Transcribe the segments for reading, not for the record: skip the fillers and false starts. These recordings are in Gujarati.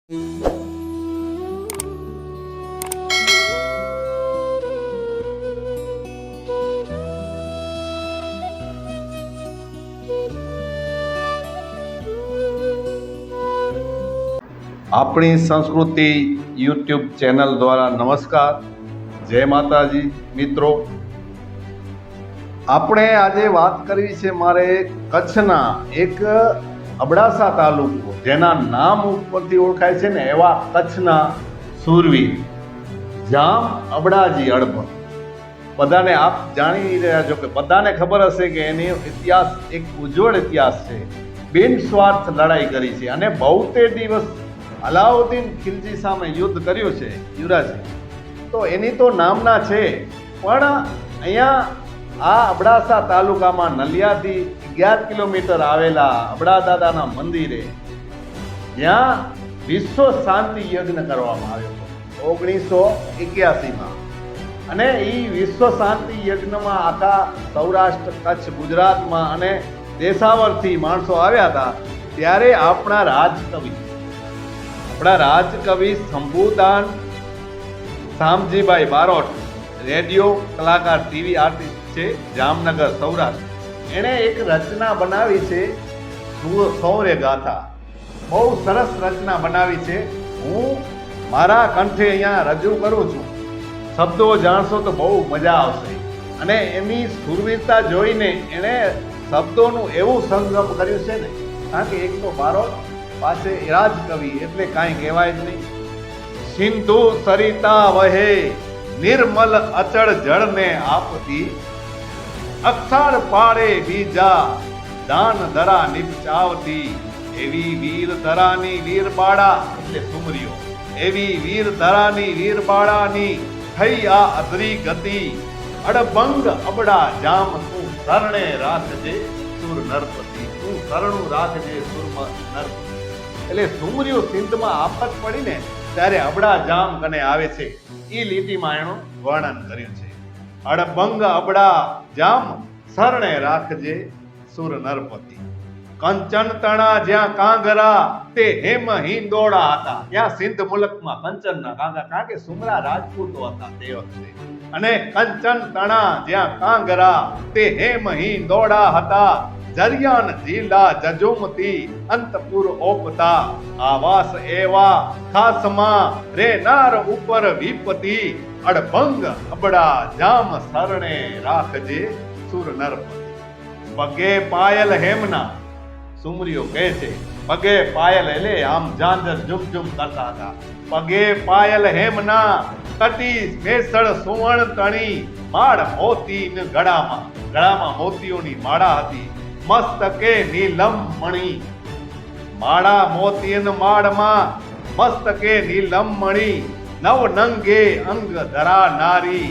આપણી સંસ્કૃતિ યુટ્યુબ ચેનલ દ્વારા નમસ્કાર, જય માતાજી મિત્રો. આપણે આજે વાત કરવી છે મારે કચ્છના એક અબડાસા તાલુકો, જેના નામ ઉપરથી ઓળખાય છે ને એવા કચ્છના શૂરવીર જામ અબડાજી અડભંગ. બધાને આપ જાણી રહ્યા છો કે બધાને ખબર હશે કે એનો ઇતિહાસ એક ઉજ્જવળ ઇતિહાસ છે. બિનસ્વાર્થ લડાઈ કરી છે અને 72 દિવસ અલાઉદ્દીન ખિલજી સામે યુદ્ધ કર્યું છે યુવરાજે. તો એની તો નામના છે, પણ અહીંયા આ અબડાસા તાલુકામાં નલિયાથી 11 કિલોમીટર આવેલા અબડા દાદાના મંદિરે જ્યાં વિશ્વ શાંતિ યજ્ઞ કરવામાં આવ્યો હતો 1981માં. અને એ વિશ્વ શાંતિ યજ્ઞમાં આખા સૌરાષ્ટ્ર, કચ્છ, ગુજરાતમાં અને દેશાવરથી માણસો આવ્યા હતા. ત્યારે આપણા રાજકવિ શંભુદાન શામજીભાઈ બારોટ, રેડિયો કલાકાર, ટીવી આર્ટિસ્ટ છે, જામનગર, સૌરાષ્ટ્ર. એણે એક રચના બનાવી છે શૌર્ય ગાથા. બહુ સરસ રચના બનાવી છે. હું મારા કંઠે અહીંયા રજૂ કરું છું. શબ્દો જાણશો તો બહુ મજા આવશે. અને એની શૂરવીરતા જોઈને એણે શબ્દોનું એવું સંગમ કર્યું છે ને, કારણ કે એક તો બારોટ પાસે રાજકવિ એટલે કાંઈ કહેવાય જ નહીં. સિંધુ સરિતા વહે નિર્મલ અચળ જળને આપતી, અક્ષર પાડે બીજા દાન ધરા નિપચાવતી, એવી વીર ધરાની વીર બાળા એટલે સુમરીઓ, એવી વીર ધરાની વીર બાળાની થઈ આ અધરી ગતિ, અડભંગ અબડા જામ તું શરણે રાખજે સુર નરપતિ, તું શરણું રાખજે સુર નરપતિ. એટલે સુમરીઓ સિંધમાં આફત પડીને ત્યારે અબડા જામ કને આવે છે. એ લીટીમાં એનું વર્ણન કર્યું છે. અડભંગ અબડા જામ શરણે રાખજે સુર નરપતિ, કંચન તણા જ્યાં કાંગરા તે હેમ હિંદોળા હતા. ત્યાં સિંધ મુલકમાં કંચનના કાંગરા, કારણ કે સુમરા રાજપૂતો હતા તે વખતે. અને કંચન તણા જ્યાં કાંગરા તે હેમ હિંદોળા હતા, જરિયાન જિલ્લા જજુમતી અંતપુર ઓપતા, આવાસ એવા ખાસમાં રે નાર ઉપર વિપતિ, અડભંગ અબડા જામ શરણે રાખજે સુર નરપતિ. પગે પાયલ હેમના, સુમરીઓ કહે છે, પગે પાયલ એટલે આમ ઝાંઝર ઝુમ ઝુમ કરતા હતા. પગે પાયલ હેમના કટી મેસળ સુવર્ણ તણી, માળ મોતી ગળામાં, ગળામાં મોતીઓની માળા હતી. મસ્તકે નીલમ મણી, માળા મોતી માળમાં મસ્તકે નીલમ મણી, નવ નંગે અંગ ધરા નારી,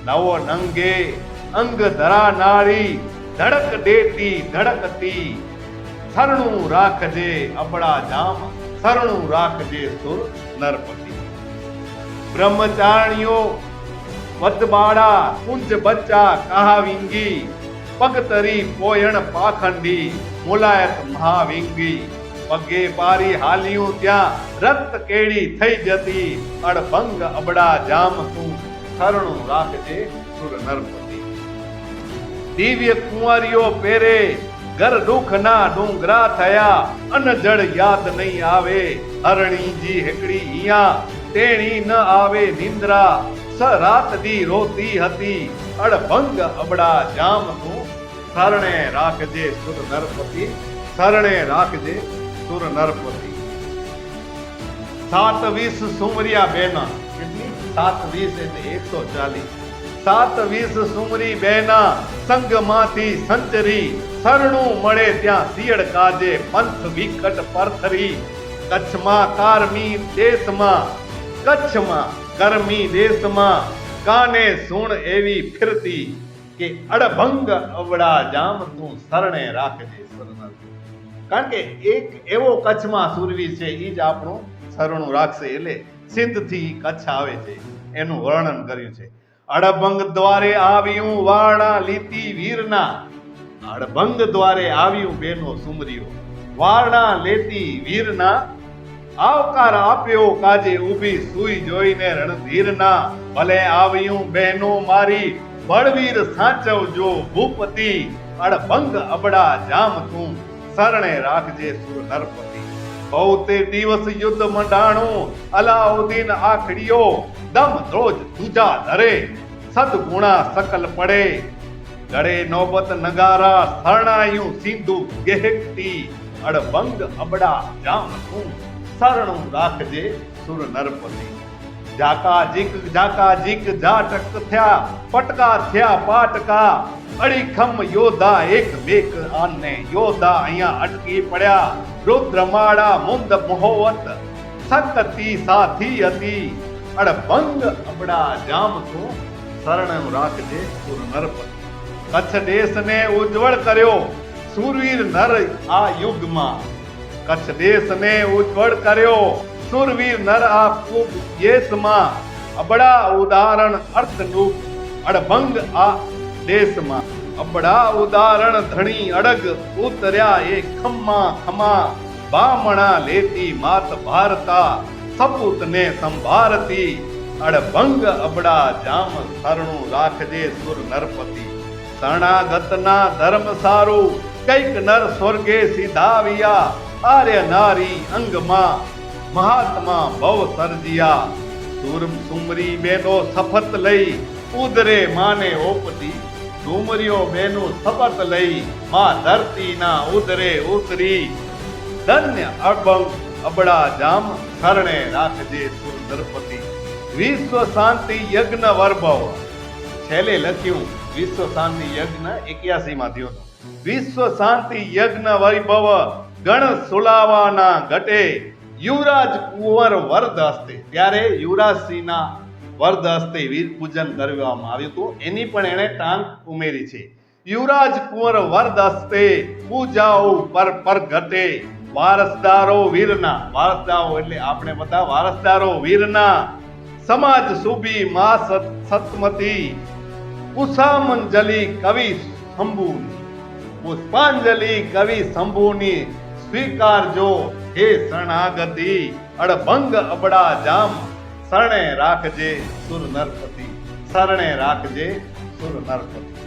નવ નંગે અંગ ધરા નારી, ધડક દેતી ધડકતી, શરણું રાખજે અબડા જામ શરણું રાખજે સુર નરપતિ. બ્રહ્મચારીઓ વદબાળા કુંજ બચ્ચા કહાવિંગી, પગતરી પોયણ પાખંડી મુલાયત મહાવિંગી, પગે પારી હાલ્યું ત્યાં રક્ત કેડી થઈ જતી, અડભંગ અબડા જામ તું શરણું રાખજે સુર નરપતિ. દિવ્ય કુંવરીઓ પેરે ઘર દુઃખના ડુંગરા થયા, અન જળ યાદ નહીં આવે, હરણીજી હેકડી હિયા તેણી ન આવે નિંદ્રા, સ રાત દી રોતી હતી, અડભંગ અબડા જામ તું શરણે રાખજે સુર નરપતિ, શરણે રાખજે સુર નરપતિ. 27 સુમરિયા બેના, કેટલી? 27 એટલે 140. 27 સુમરી બેના સંગમાંથી સંચરી, શરણું મળે ત્યાં શિયળ કાજે પંથ વિકટ પરથરી, કચ્છમાં કારમી દેશમાં, કચ્છમાં ગરમી દેશમાં, કાને સુણ એવી ફિરતી, કે અડભંગ અબડા જામ તું શરણે રાખજે સુર નરપતિ. કારણ કે એક એવો કચ્છમાં સુરવીર છે, એ જ આપણું શરણું રાખશે. એટલે સિંધથી કચ્છ આવે છે, એનું વર્ણન કર્યું છે. અડભંગ દ્વારે આવ્યું વાણા લીતી વીરના, અડભંગ દ્વારે આવ્યું બેનો સુમરીઓ, વારણા લેતી વીરના, આવકાર આપ્યો કાજે ઊભી સુઈ જોઈને રણધીરના ભલે આવ્યું બહેનો મારી બળવીર સાચવજો ભૂપતિ અડભંગ અબડા જામ તું શરણે રાખજે સુર નરપતિ બહુ તે દિવસ યુદ્ધ મંડાણું અલાઉદ્દીન આખડ્યો દમ ધ્રોજ દૂજા ધરે સદગુણા સકલ પડે ગળે નોબત નગારા શરણાયું સિંધુ ગેહકતી અડભંગ અબડા જામ તું શરણું રાખજે સુર નરપતિ જાકા જીક જાટક થયા પટકા થયા પાટકા અડીખમ યોધા એક બેક આને યોધા અહીંયા અટકી પડ્યા રુદ્રમાળા મુંદ મોહવત સકતી સાથી હતી અડભંગ અબડા જામ તું શરણું રાખજે સુર નરપતિ કચ્છ દેશને ઉજ્જવળ કર્યો સુરવીર નર આ યુગમાં કચ્છ દેશને ઉજ્જવળ કર્યો સુરવીર નર આ કુબ દેશમાં અબડા ઉદાહરણ અર્થરૂપ અડભંગ આ દેશમાં અબડા ઉદાહરણ ધણી અડગ ઉતર્યા એ ખમ્મા બામણા લેતી માત ભારતા સપૂતને સંભારતી અડભંગ અબડા જામ શરણું રાખજે સુર નરપતિ શરણાગતના ધર્મ સારું કઈક નર સ્વર્ગે સીધાવ્યા આર્ય નારી અંગમાં મહાત્મા ભવ સર્જિયા સુરમ સુમરી બેનો શપથ લઈ ઉદરે માને ઓપતી ડુમરીઓ બેનો શપથ લઈ માં ધરતીના ઉદરે ઉતરી ધન્ય અડભંગ અબડા જામ શરણે રાખજે સુર નરપતિ વિશ્વ શાંતિ યજ્ઞ વૈભવ છેલ્લે લખ્યું વિશ્વ શાંતિ યજ્ઞ 81 માં થયો હતો વિશ્વ શાંતિ યજ્ઞ વૈભવ ગણ સુલાવાના ઘટે યુવરાજ કુંવર વરદ હસ્તે ત્યારે યુવરાજસિંહના વરદ હસ્તે વીર પૂજન કરવામાં આવ્યું હતું એની પણ એણે ટાંક ઉમેરી છે યુવરાજ કુંવર વરદ હસ્તે પૂજાઓ પર ઘટે વારસદારો વીરના વારસદારો એટલે આપણે બધા વારસદારો વીરના સમાજ સુબી મા સતમતી પુષામંજલિ કવિ શંભુની પુષ્પાંજલિ કવિ શંભુની સ્વીકારજો હે શરણાગતિ અડભંગ અબડા જામ શરણે રાખજે સુર નરપતિ શરણે રાખજે સુર નરપતિ